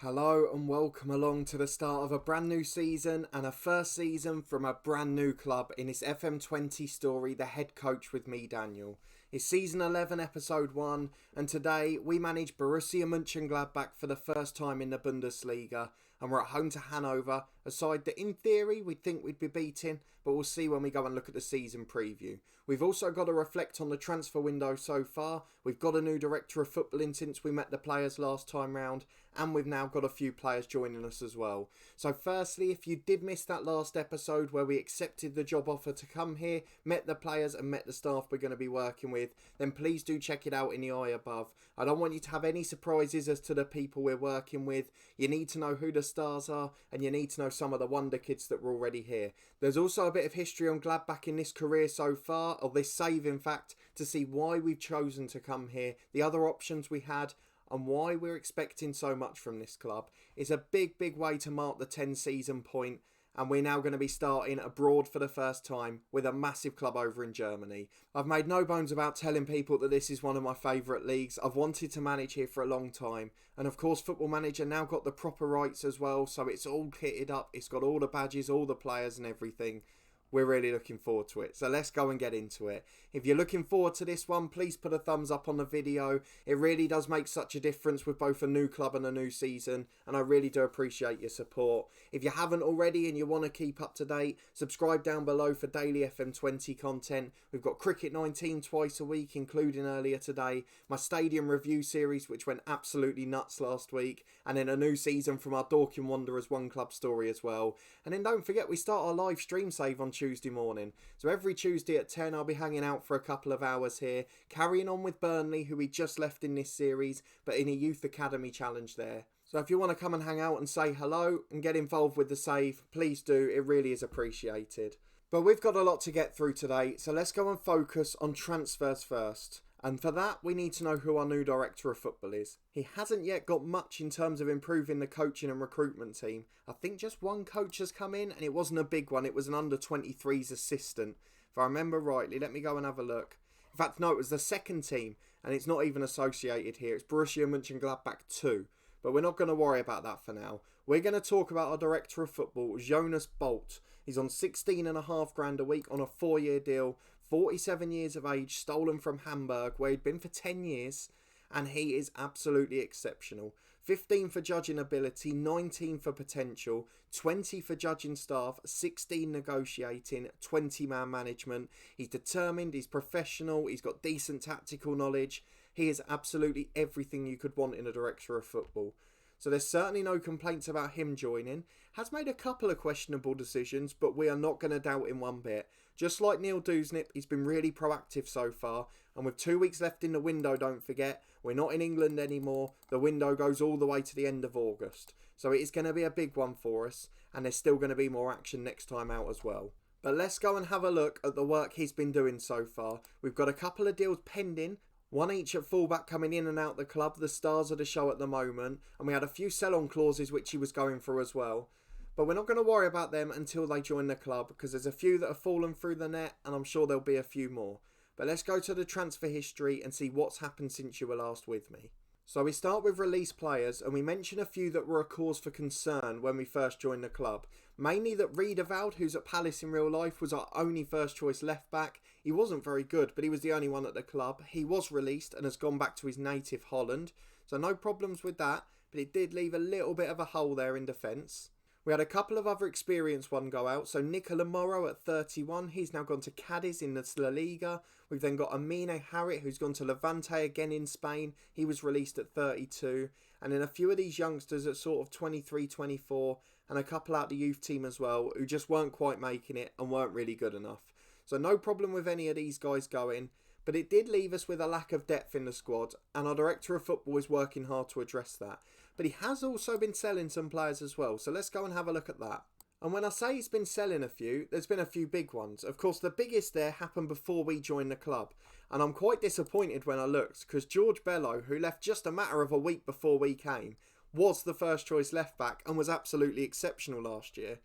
Hello and welcome along to the start of a brand new season and a first season from a brand new club in this FM20 story, The Head Coach with me, Daniel. It's season 11, episode 1, and today we manage Borussia Monchengladbach for the first time in the Bundesliga, and we're at home to Hannover, a side that in theory we'd think we'd be beating, but we'll see when we go and look at the season preview. We've also got to reflect on the transfer window so far. We've got a new director of footballing since we met the players last time round, and we've now got a few players joining us as well. So firstly, if you did miss that last episode where we accepted the job offer to come here, met the players and met the staff we're going to be working with, then please do check it out in the eye above. I don't want you to have any surprises as to the people we're working with. You need to know who the stars are, and you need to know some of the wonder kids that were already here. There's also a bit of history on Gladbach in this career so far, or this save in fact, to see why we've chosen to come here, the other options we had, and why we're expecting so much from this club. It's a big way to mark the 10 season point, and we're now going to be starting abroad for the first time with a massive club over in Germany. I've made no bones about telling people that this is one of my favourite leagues. I've wanted to manage here for a long time, and of course Football Manager now got the proper rights as well, so it's all kitted up, it's got all the badges, all the players and everything. We're really looking forward to it. So let's go and get into it. If you're looking forward to this one, please put a thumbs up on the video. It really does make such a difference with both a new club and a new season, and I really do appreciate your support. If you haven't already and you want to keep up to date, subscribe down below for daily FM20 content. We've got Cricket 19 twice a week, including earlier today, my stadium review series, which went absolutely nuts last week, and then a new season from our Dorking Wanderers One Club story as well. And then don't forget, we start our live stream save on Tuesday morning. So every Tuesday at 10 I'll be hanging out for a couple of hours here, carrying on with Burnley, who we just left in this series, but in a youth academy challenge there. So if you want to come and hang out and say hello and get involved with the save, please do. It really is appreciated. But we've got a lot to get through today, so let's go and focus on transfers first. And for that, we need to know who our new director of football is. He hasn't yet got much in terms of improving the coaching and recruitment team. I think just one coach has come in, and it wasn't a big one. It was an under-23s assistant. If I remember rightly, let me go and have a look. In fact, no, it was the second team, and it's not even associated here. It's Borussia Monchengladbach 2. But we're not going to worry about that for now. We're going to talk about our director of football, Jonas Bolt. He's on 16.5 grand a week on a 4-year deal, 47 years of age, stolen from Hamburg, where he'd been for 10 years, and he is absolutely exceptional. 15 for judging ability, 19 for potential, 20 for judging staff, 16 negotiating, 20 man management. He's determined, he's professional, he's got decent tactical knowledge. He is absolutely everything you could want in a director of football. So there's certainly no complaints about him joining. Has made a couple of questionable decisions, but we are not going to doubt him one bit. Just like Neil Dusnip, he's been really proactive so far. And with 2 weeks left in the window, don't forget, we're not in England anymore. The window goes all the way to the end of August. So it is going to be a big one for us. And there's still going to be more action next time out as well. But let's go and have a look at the work he's been doing so far. We've got a couple of deals pending. One each at fullback coming in and out the club, the stars of the show at the moment. And we had a few sell-on clauses which he was going for as well. But we're not going to worry about them until they join the club, because there's a few that have fallen through the net, and I'm sure there'll be a few more. But let's go to the transfer history and see what's happened since you were last with me. So we start with released players, and we mention a few that were a cause for concern when we first joined the club. Mainly that Riedewald, who's at Palace in real life, was our only first choice left back. He wasn't very good, but he was the only one at the club. He was released and has gone back to his native Holland. So no problems with that, but it did leave a little bit of a hole there in defence. We had a couple of other experienced one go out. So Nicola Morrow at 31, he's now gone to Cadiz in the La Liga. We've then got Amine Harit, who's gone to Levante again in Spain. He was released at 32. And then a few of these youngsters at sort of 23, 24, and a couple out the youth team as well, who just weren't quite making it and weren't really good enough. So no problem with any of these guys going. But it did leave us with a lack of depth in the squad, and our director of football is working hard to address that. But he has also been selling some players as well, so let's go and have a look at that. And when I say he's been selling a few, there's been a few big ones. Of course, the biggest there happened before we joined the club. And I'm quite disappointed when I looked, because George Bello, who left just a matter of a week before we came, was the first choice left back and was absolutely exceptional last year.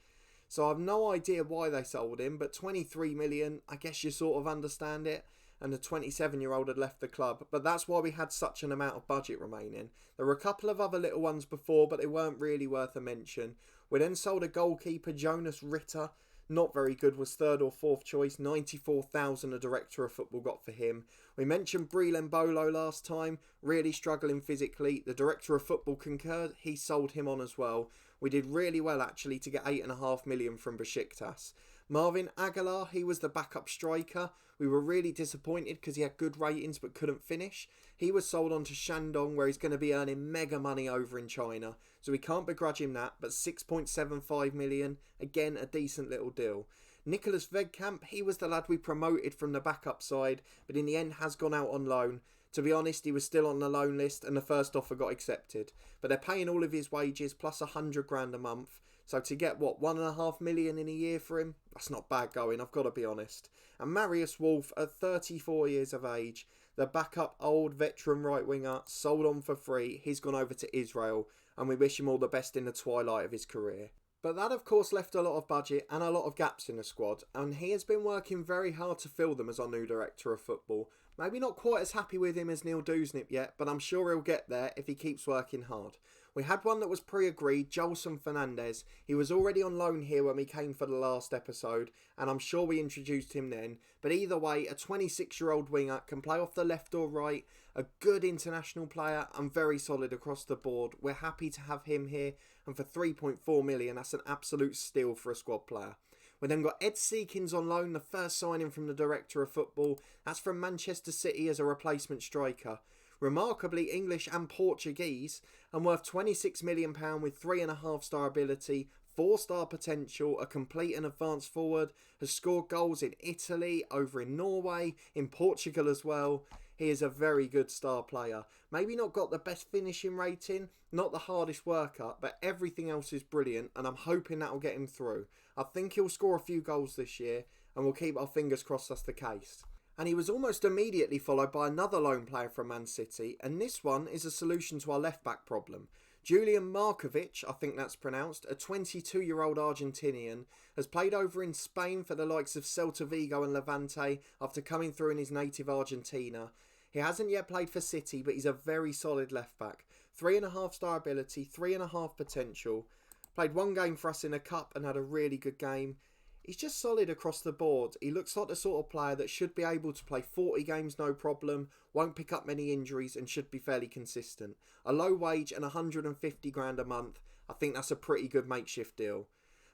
So I've no idea why they sold him, but 23 million, I guess you sort of understand it. and the 27-year-old had left the club, but that's why we had such an amount of budget remaining. There were a couple of other little ones before, but they weren't really worth a mention. We then sold a goalkeeper, Jonas Ritter. Not very good, was third or fourth choice. 94,000 a director of football got for him. We mentioned Breland Bolo last time, really struggling physically. The director of football concurred, he sold him on as well. We did really well actually to get 8.5 million from Besiktas. Marvin Aguilar, he was the backup striker. We were really disappointed because he had good ratings but couldn't finish. He was sold on to Shandong, where he's going to be earning mega money over in China. So we can't begrudge him that, but 6.75 million, again a decent little deal. Nicholas Vegkamp, he was the lad we promoted from the backup side, but in the end has gone out on loan. To be honest, he was still on the loan list and the first offer got accepted. But they're paying all of his wages plus 100 grand a month. So to get, 1.5 million in a year for him? That's not bad going, I've got to be honest. And Marius Wolf, at 34 years of age, the backup old veteran right winger, sold on for free. He's gone over to Israel and we wish him all the best in the twilight of his career. But that of course left a lot of budget and a lot of gaps in the squad, and he has been working very hard to fill them as our new director of football. Maybe not quite as happy with him as Neil Dusnip yet, but I'm sure he'll get there if he keeps working hard. We had one that was pre-agreed, Jolson Fernandez. He was already on loan here when we came for the last episode, and I'm sure we introduced him then. But either way, a 26-year-old winger, can play off the left or right, a good international player and very solid across the board. We're happy to have him here, and for 3.4 million, that's an absolute steal for a squad player. We then got Ed Seekins on loan, the first signing from the director of football. That's from Manchester City as a replacement striker. Remarkably English and Portuguese, and worth £26 million with 3.5-star ability, 4-star potential, a complete and advanced forward, has scored goals in Italy, over in Norway, in Portugal as well. He is a very good star player. Maybe not got the best finishing rating, not the hardest worker, but everything else is brilliant, and I'm hoping that will get him through. I think he'll score a few goals this year, and we'll keep our fingers crossed that's the case. And he was almost immediately followed by another loan player from Man City, and this one is a solution to our left-back problem. Julian Markovic, I think that's pronounced, a 22-year-old Argentinian, has played over in Spain for the likes of Celta Vigo and Levante after coming through in his native Argentina. He hasn't yet played for City, but he's a very solid left-back. 3.5-star ability, 3.5 potential. Played one game for us in a cup and had a really good game. He's just solid across the board. He looks like the sort of player that should be able to play 40 games no problem, won't pick up many injuries and should be fairly consistent. A low wage and 150 grand a month, I think that's a pretty good makeshift deal.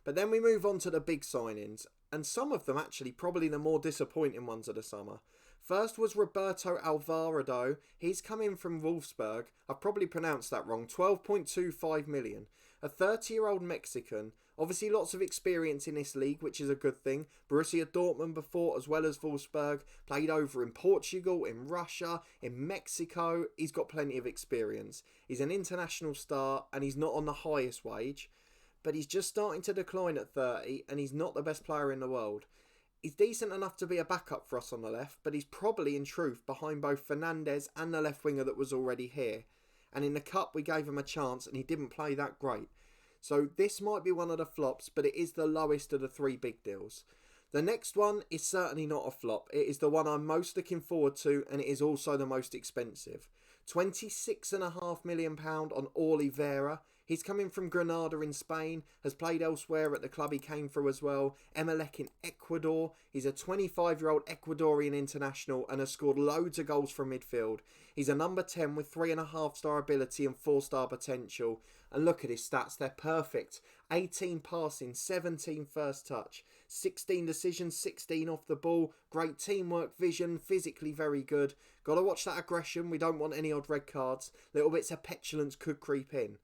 But then we move on to the big signings, and some of them actually probably the more disappointing ones of the summer. First was Roberto Alvarado. He's come in from Wolfsburg. I've probably pronounced that wrong. 12.25 million. A 30-year-old Mexican. Obviously lots of experience in this league, which is a good thing. Borussia Dortmund before, as well as Wolfsburg. Played over in Portugal, in Russia, in Mexico. He's got plenty of experience. He's an international star and he's not on the highest wage. But he's just starting to decline at 30 and he's not the best player in the world. He's decent enough to be a backup for us on the left, but he's probably in truth behind both Fernandez and the left winger that was already here. And in the cup we gave him a chance and he didn't play that great. So this might be one of the flops, but it is the lowest of the three big deals. The next one is certainly not a flop. It is the one I'm most looking forward to and it is also the most expensive. £26.5 million on Oliveira. He's coming from Granada in Spain, has played elsewhere at the club he came through as well. Emelec in Ecuador. He's a 25-year-old Ecuadorian international and has scored loads of goals from midfield. He's a number 10 with 3.5-star ability and 4-star potential. And look at his stats, they're perfect. 18 passing, 17 first touch, 16 decisions, 16 off the ball. Great teamwork, vision, physically very good. Got to watch that aggression, we don't want any odd red cards. Little bits of petulance could creep in.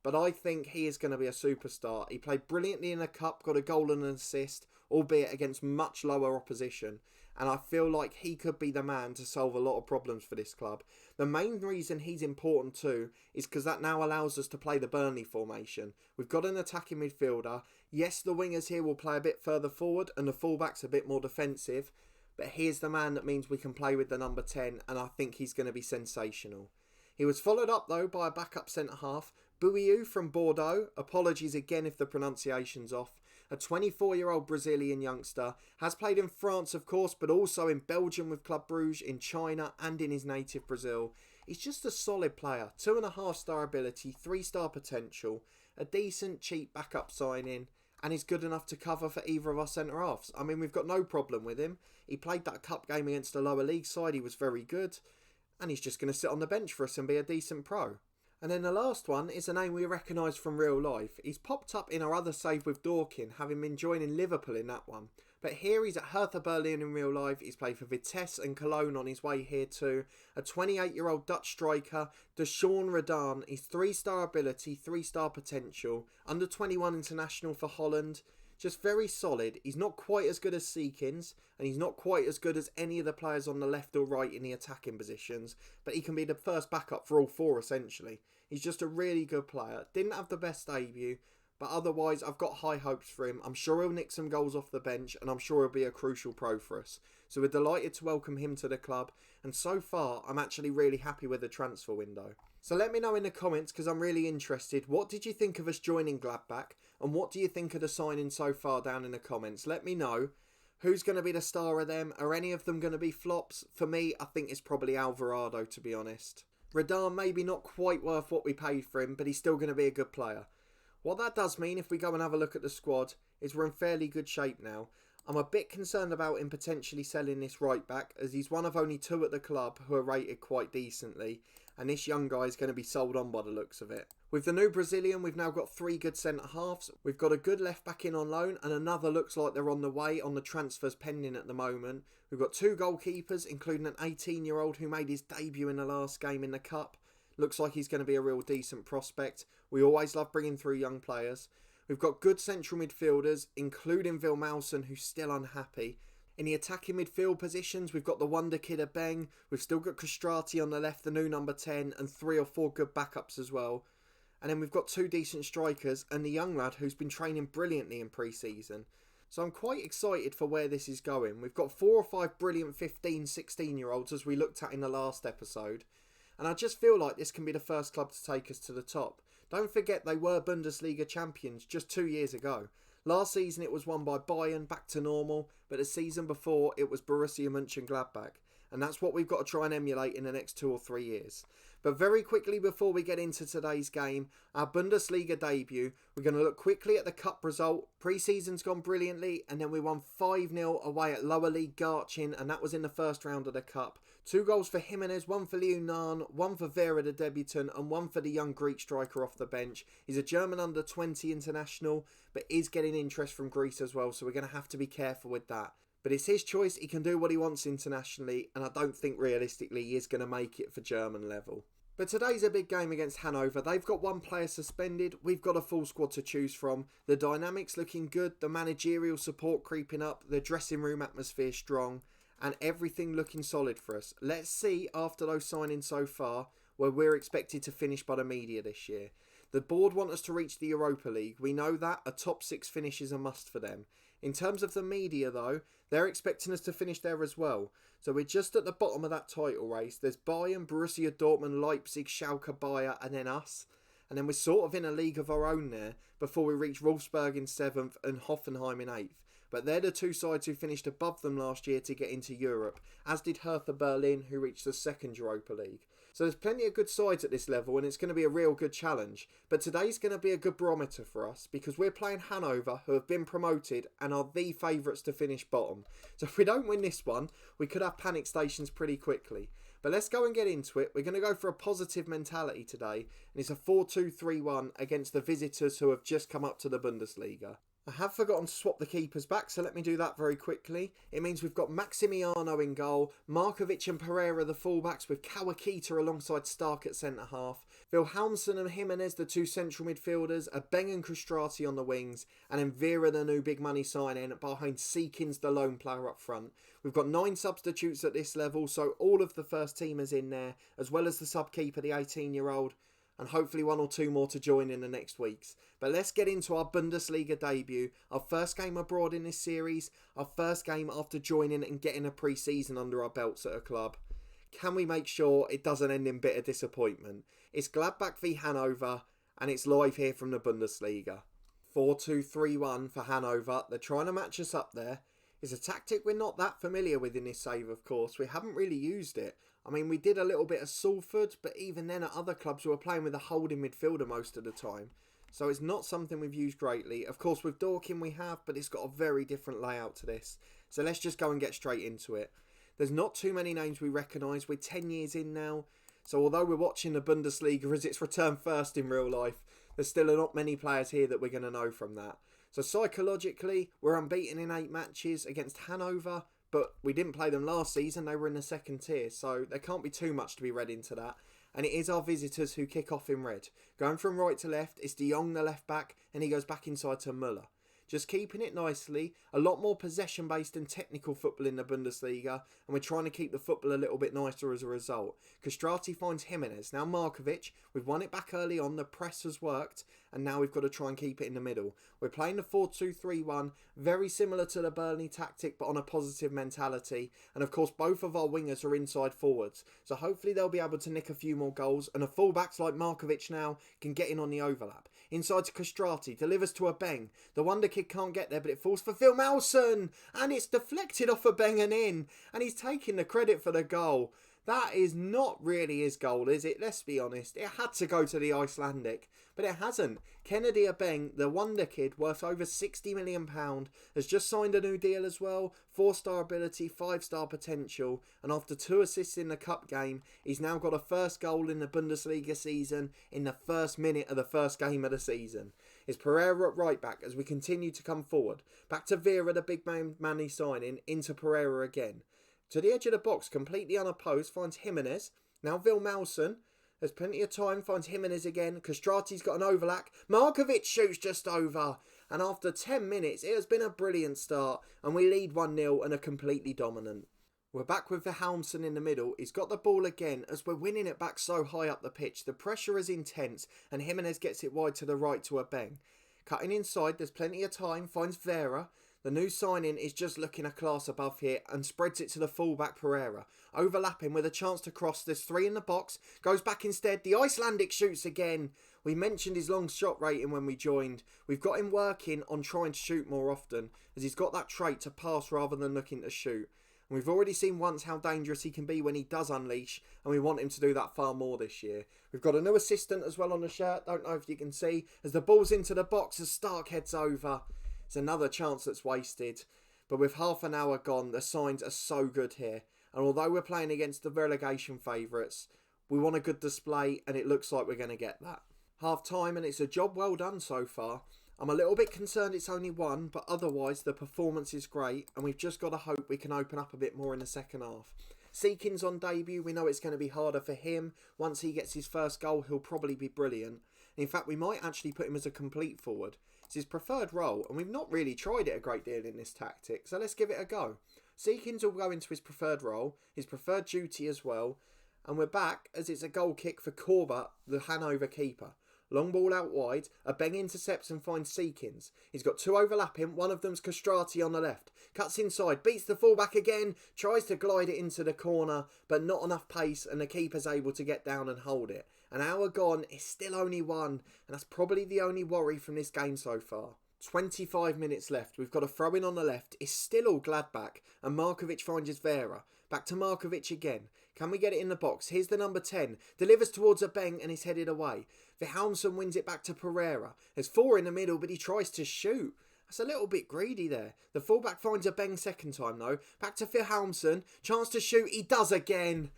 But I think he is going to be a superstar. He played brilliantly in the cup, got a goal and an assist, albeit against much lower opposition. And I feel like he could be the man to solve a lot of problems for this club. The main reason he's important too is because that now allows us to play the Burnley formation. We've got an attacking midfielder. Yes, the wingers here will play a bit further forward and the fullbacks a bit more defensive. But here's the man that means we can play with the number 10 and I think he's going to be sensational. He was followed up though by a backup centre-half, Bouillou from Bordeaux. Apologies again if the pronunciation's off. a 24-year-old Brazilian youngster, has played in France of course, but also in Belgium with Club Brugge, in China and in his native Brazil. He's just a solid player, 2.5-star ability, 3-star potential, a decent cheap backup signing, and he's good enough to cover for either of our centre-halves. I mean, we've got no problem with him. He played that cup game against a lower league side, he was very good, and he's just going to sit on the bench for us and be a decent pro. And then the last one is a name we recognise from real life. He's popped up in our other save with Dorkin, having been joining Liverpool in that one. But here he's at Hertha Berlin in real life. He's played for Vitesse and Cologne on his way here too. A 28-year-old Dutch striker, Deshaun Redan. He's 3-star ability, 3-star potential. Under 21 international for Holland. Just very solid. He's not quite as good as Seekins, and he's not quite as good as any of the players on the left or right in the attacking positions, but he can be the first backup for all four essentially. He's just a really good player. Didn't have the best debut, but otherwise I've got high hopes for him. I'm sure he'll nick some goals off the bench, and I'm sure he'll be a crucial pro for us. So we're delighted to welcome him to the club, and so far I'm actually really happy with the transfer window. So let me know in the comments, because I'm really interested, what did you think of us joining Gladbach, and what do you think of the signing so far down in the comments? Let me know. Who's going to be the star of them? Are any of them going to be flops? For me, I think it's probably Alvarado, to be honest. Redan maybe not quite worth what we paid for him, but he's still going to be a good player. What that does mean, if we go and have a look at the squad, is we're in fairly good shape now. I'm a bit concerned about him potentially selling this right back, as he's one of only 2 at the club who are rated quite decently, and this young guy is going to be sold on by the looks of it. With the new Brazilian, we've now got 3 good centre-halves. We've got a good left-back in on loan, and another looks like they're on the way on the transfers pending at the moment. We've got 2 goalkeepers, including an 18-year-old who made his debut in the last game in the Cup. Looks like he's going to be a real decent prospect. We always love bringing through young players. We've got good central midfielders, including Vilmausen, who's still unhappy. In the attacking midfield positions, we've got the wonder kid Abeng. We've still got Castrati on the left, the new number 10, and 3 or 4 good backups as well. And then we've got 2 decent strikers and the young lad who's been training brilliantly in pre-season. So I'm quite excited for where this is going. We've got 4 or 5 brilliant 15, 16-year-olds as we looked at in the last episode. And I just feel like this can be the first club to take us to the top. Don't forget they were Bundesliga champions just 2 years ago. Last season it was won by Bayern, back to normal, but the season before it was Borussia Monchengladbach. And that's what we've got to try and emulate in the next 2 or 3 years. But very quickly before we get into today's game, our Bundesliga debut, we're going to look quickly at the cup result. Pre-season's gone brilliantly, and then we won 5-0 away at lower league Garching, and that was in the first round of the cup. 2 goals for Jimenez, 1 for Liunan, 1 for Vera the debutant, and 1 for the young Greek striker off the bench. He's a German under 20 international, but is getting interest from Greece as well, so we're going to have to be careful with that. But it's his choice, he can do what he wants internationally, and I don't think realistically he is going to make it for German level. But today's a big game against Hannover. They've got 1 player suspended, we've got a full squad to choose from. The dynamics looking good, the managerial support creeping up, the dressing room atmosphere strong, and everything looking solid for us. Let's see, after those signings so far, where we're expected to finish by the media this year. The board want us to reach the Europa League. We know that a top 6 finish is a must for them. In terms of the media though, they're expecting us to finish there as well. So we're just at the bottom of that title race. There's Bayern, Borussia Dortmund, Leipzig, Schalke, Bayer, and then us. And then we're sort of in a league of our own there before we reach Wolfsburg in 7th and Hoffenheim in 8th. But they're the 2 sides who finished above them last year to get into Europe, as did Hertha Berlin, who reached the 2nd Europa League. So there's plenty of good sides at this level, and it's going to be a real good challenge. But today's going to be a good barometer for us, because we're playing Hannover, who have been promoted and are the favourites to finish bottom. So if we don't win this one, we could have panic stations pretty quickly. But let's go and get into it. We're going to go for a positive mentality today, and it's a 4-2-3-1 against the visitors who have just come up to the Bundesliga. I have forgotten to swap the keepers back, so let me do that very quickly. It means we've got Maximiano in goal, Markovic and Pereira the fullbacks, with Kawakita alongside Stark at centre-half, Vilhelmsen and Jimenez the 2 central midfielders, Abeng and Castrati on the wings, and then Vera the new big money sign-in behind Seekins the lone player up front. We've got 9 substitutes at this level, so all of the first teamers in there, as well as the sub-keeper, the 18-year-old, and hopefully 1 or 2 more to join in the next weeks. But let's get into our Bundesliga debut, our first game abroad in this series, our first game after joining and getting a pre-season under our belts at a club. Can we make sure it doesn't end in bitter disappointment? It's Gladbach v Hannover, and it's live here from the Bundesliga. 4-2-3-1 for Hannover. They're trying to match us up there. It's a tactic we're not that familiar with in this save, of course. We haven't really used it. I mean, we did a little bit of Salford, but even then at other clubs we were playing with a holding midfielder most of the time. So it's not something we've used greatly. Of course, with Dorking we have, but it's got a very different layout to this. So let's just go and get straight into it. There's not too many names we recognise. We're 10 years in now. So although we're watching the Bundesliga as its return first in real life, there's still not many players here that we're going to know from that. So psychologically, we're unbeaten in 8 matches against Hannover, but we didn't play them last season. They were in the second tier, so there can't be too much to be read into that. And it is our visitors who kick off in red. Going from right to left, it's De Jong, the left back, and he goes back inside to Müller. Just keeping it nicely, a lot more possession-based and technical football in the Bundesliga, and we're trying to keep the football a little bit nicer as a result. Castrati finds Jimenez, now Markovic. We've won it back early on, the press has worked, and now we've got to try and keep it in the middle. We're playing the 4-2-3-1, very similar to the Burnley tactic, but on a positive mentality. And of course, both of our wingers are inside forwards, so hopefully they'll be able to nick a few more goals, and the fullbacks like Markovic now can get in on the overlap. Inside to Castrati, delivers to a Beng. The wonder kid can't get there, but it falls for Phil Mawson, and it's deflected off a Beng and in, and he's taking the credit for the goal. That is not really his goal, is it? Let's be honest. It had to go to the Icelandic, but it hasn't. Kennedy Abeng, the wonder kid, worth over £60 million, has just signed a new deal as well. 4-star ability, 5-star potential, and after 2 assists in the cup game, he's now got a first goal in the Bundesliga season in the first minute of the first game of the season. It's Pereira at right back as we continue to come forward. Back to Vera, the big man he's signing, into Pereira again. To the edge of the box, completely unopposed, finds Jimenez. Now Vilmausen has plenty of time, finds Jimenez again. Castrati's got an overlap. Markovic shoots just over. And after 10 minutes, it has been a brilliant start. And we lead 1-0 and are completely dominant. We're back with Vilhelmsen in the middle. He's got the ball again as we're winning it back so high up the pitch. The pressure is intense and Jimenez gets it wide to the right to a Beng. Cutting inside, there's plenty of time, finds Vera. The new signing is just looking a class above here and spreads it to the fullback Pereira. Overlapping with a chance to cross. There's 3 in the box. Goes back instead. The Icelandic shoots again. We mentioned his long shot rating when we joined. We've got him working on trying to shoot more often as he's got that trait to pass rather than looking to shoot. And we've already seen once how dangerous he can be when he does unleash, and we want him to do that far more this year. We've got a new assistant as well on the shirt. Don't know if you can see. As the ball's into the box as Stark heads over. It's another chance that's wasted. But with half an hour gone, the signs are so good here. And although we're playing against the relegation favourites, we want a good display and it looks like we're going to get that. Half time and it's a job well done so far. I'm a little bit concerned it's only 1, but otherwise the performance is great and we've just got to hope we can open up a bit more in the second half. Seekins on debut, we know it's going to be harder for him. Once he gets his first goal, he'll probably be brilliant. In fact, we might actually put him as a complete forward. It's his preferred role, and we've not really tried it a great deal in this tactic, so let's give it a go. Seekins will go into his preferred role, his preferred duty as well, and we're back as it's a goal kick for Korba, the Hannover keeper. Long ball out wide, a Beng intercepts and finds Seekins. He's got 2 overlapping, one of them's Castrati on the left. Cuts inside, beats the fullback again, tries to glide it into the corner, but not enough pace and the keeper's able to get down and hold it. An hour gone, it's still only 1, and that's probably the only worry from this game so far. 25 minutes left, we've got a throw in on the left, it's still all Gladbach, and Markovic finds his Vera. Back to Markovic again. Can we get it in the box? Here's the number 10. Delivers towards a Beng and is headed away. Vilhelmsen wins it back to Pereira. There's 4 in the middle, but he tries to shoot. That's a little bit greedy there. The fullback finds a Beng second time though. Back to Vilhelmsen. Chance to shoot. He does again.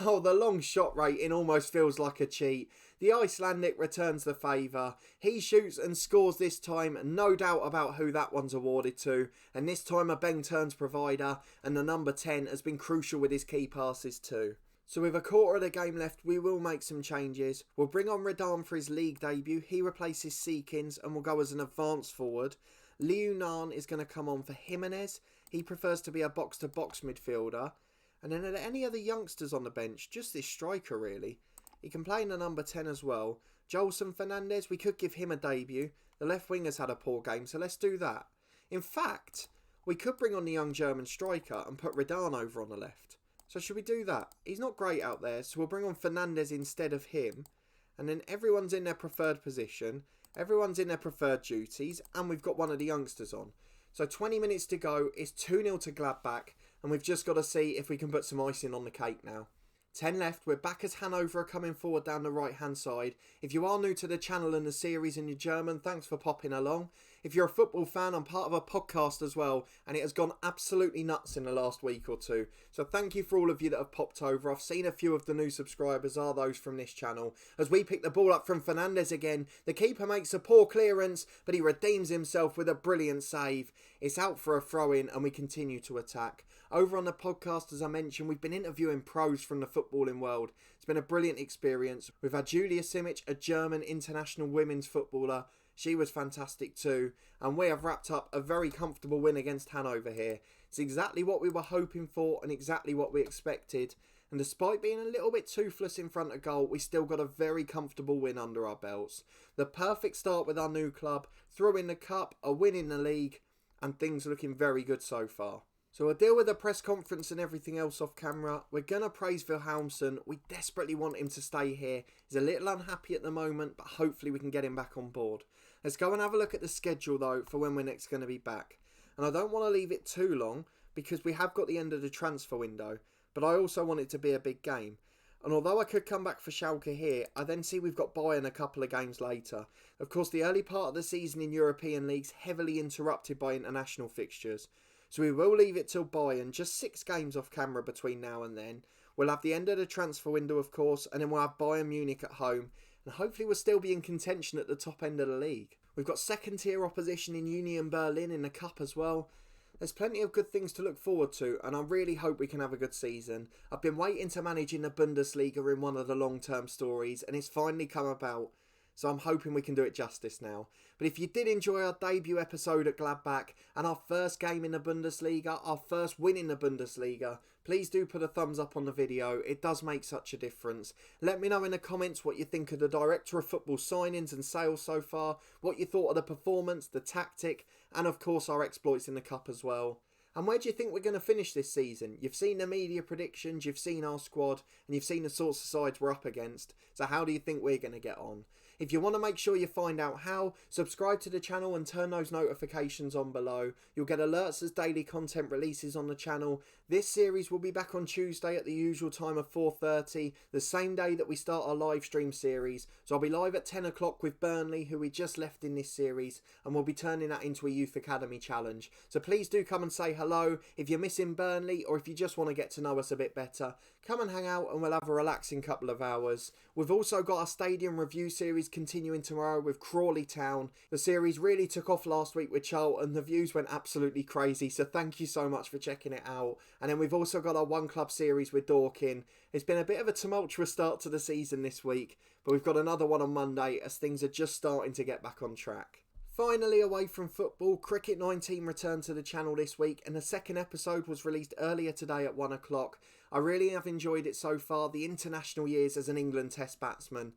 Oh, the long shot rating almost feels like a cheat. The Icelandic returns the favour. He shoots and scores this time. No doubt about who that one's awarded to. And this time a Beng turns provider. And the number 10 has been crucial with his key passes too. So with a quarter of the game left, we will make some changes. We'll bring on Redan for his league debut. He replaces Seekins and will go as an advanced forward. Liu Nan is going to come on for Jimenez. He prefers to be a box-to-box midfielder. And then are there any other youngsters on the bench? Just this striker, really. He can play in the number 10 as well. Jolson Fernandez, we could give him a debut. The left winger's had a poor game, so let's do that. In fact, we could bring on the young German striker and put Redan over on the left. So should we do that? He's not great out there, so we'll bring on Fernandez instead of him. And then everyone's in their preferred position. Everyone's in their preferred duties, and we've got one of the youngsters on. So 20 minutes to go, it's 2-0 to Gladbach, and we've just got to see if we can put some icing on the cake now. 10 left, we're back as Hannover are coming forward down the right hand side. If you are new to the channel and the series and you're German, thanks for popping along. If you're a football fan, I'm part of a podcast as well, and it has gone absolutely nuts in the last week or two. So thank you for all of you that have popped over. I've seen a few of the new subscribers are those from this channel. As we pick the ball up from Fernandes again, the keeper makes a poor clearance, but he redeems himself with a brilliant save. It's out for a throw-in and we continue to attack. Over on the podcast, as I mentioned, we've been interviewing pros from the footballing world. It's been a brilliant experience. We've had Julia Simic, a German international women's footballer. She was fantastic too. And we have wrapped up a very comfortable win against Hannover here. It's exactly what we were hoping for and exactly what we expected. And despite being a little bit toothless in front of goal, we still got a very comfortable win under our belts. The perfect start with our new club, throw in the cup, a win in the league, and things looking very good so far. So we'll deal with the press conference and everything else off camera. We're going to praise Wilhelmsen. We desperately want him to stay here. He's a little unhappy at the moment, but hopefully we can get him back on board. Let's go and have a look at the schedule though for when we're next going to be back. And I don't want to leave it too long because we have got the end of the transfer window, but I also want it to be a big game. And although I could come back for Schalke here, I then see we've got Bayern a couple of games later. Of course, the early part of the season in European leagues heavily interrupted by international fixtures. So we will leave it till Bayern, just 6 games off camera between now and then. We'll have the end of the transfer window, of course, and then we'll have Bayern Munich at home. And hopefully we'll still be in contention at the top end of the league. We've got second tier opposition in Union Berlin in the cup as well. There's plenty of good things to look forward to, and I really hope we can have a good season. I've been waiting to manage in the Bundesliga in one of the long-term stories, and it's finally come about. So I'm hoping we can do it justice now. But if you did enjoy our debut episode at Gladbach and our first game in the Bundesliga, our first win in the Bundesliga, please do put a thumbs up on the video. It does make such a difference. Let me know in the comments what you think of the director of football signings and sales so far, what you thought of the performance, the tactic, and of course our exploits in the cup as well. And where do you think we're going to finish this season? You've seen the media predictions, you've seen our squad, and you've seen the sorts of sides we're up against. So how do you think we're going to get on? If you want to make sure you find out how, subscribe to the channel and turn those notifications on below. You'll get alerts as daily content releases on the channel. This series will be back on Tuesday at the usual time of 4:30, the same day that we start our live stream series. So I'll be live at 10 o'clock with Burnley, who we just left in this series, and we'll be turning that into a Youth Academy challenge. So please do come and say hello. If you're missing Burnley, or if you just want to get to know us a bit better, come and hang out and we'll have a relaxing couple of hours. We've also got our stadium review series continuing tomorrow with Crawley Town. The series really took off last week with Charlton. The views went absolutely crazy, so thank you so much for checking it out. And then we've also got our One Club series with Dorking. It's been a bit of a tumultuous start to the season this week, but we've got another one on Monday as things are just starting to get back on track. Finally, away from football, Cricket 19 returned to the channel this week, and the second episode was released earlier today at 1 o'clock. I really have enjoyed it so far, the international years as an England Test batsman,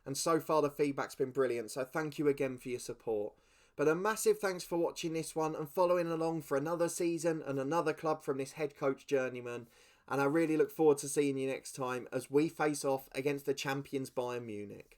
and so far the feedback's been brilliant, so thank you again for your support. But a massive thanks for watching this one and following along for another season and another club from this head coach journeyman, and I really look forward to seeing you next time as we face off against the champions Bayern Munich.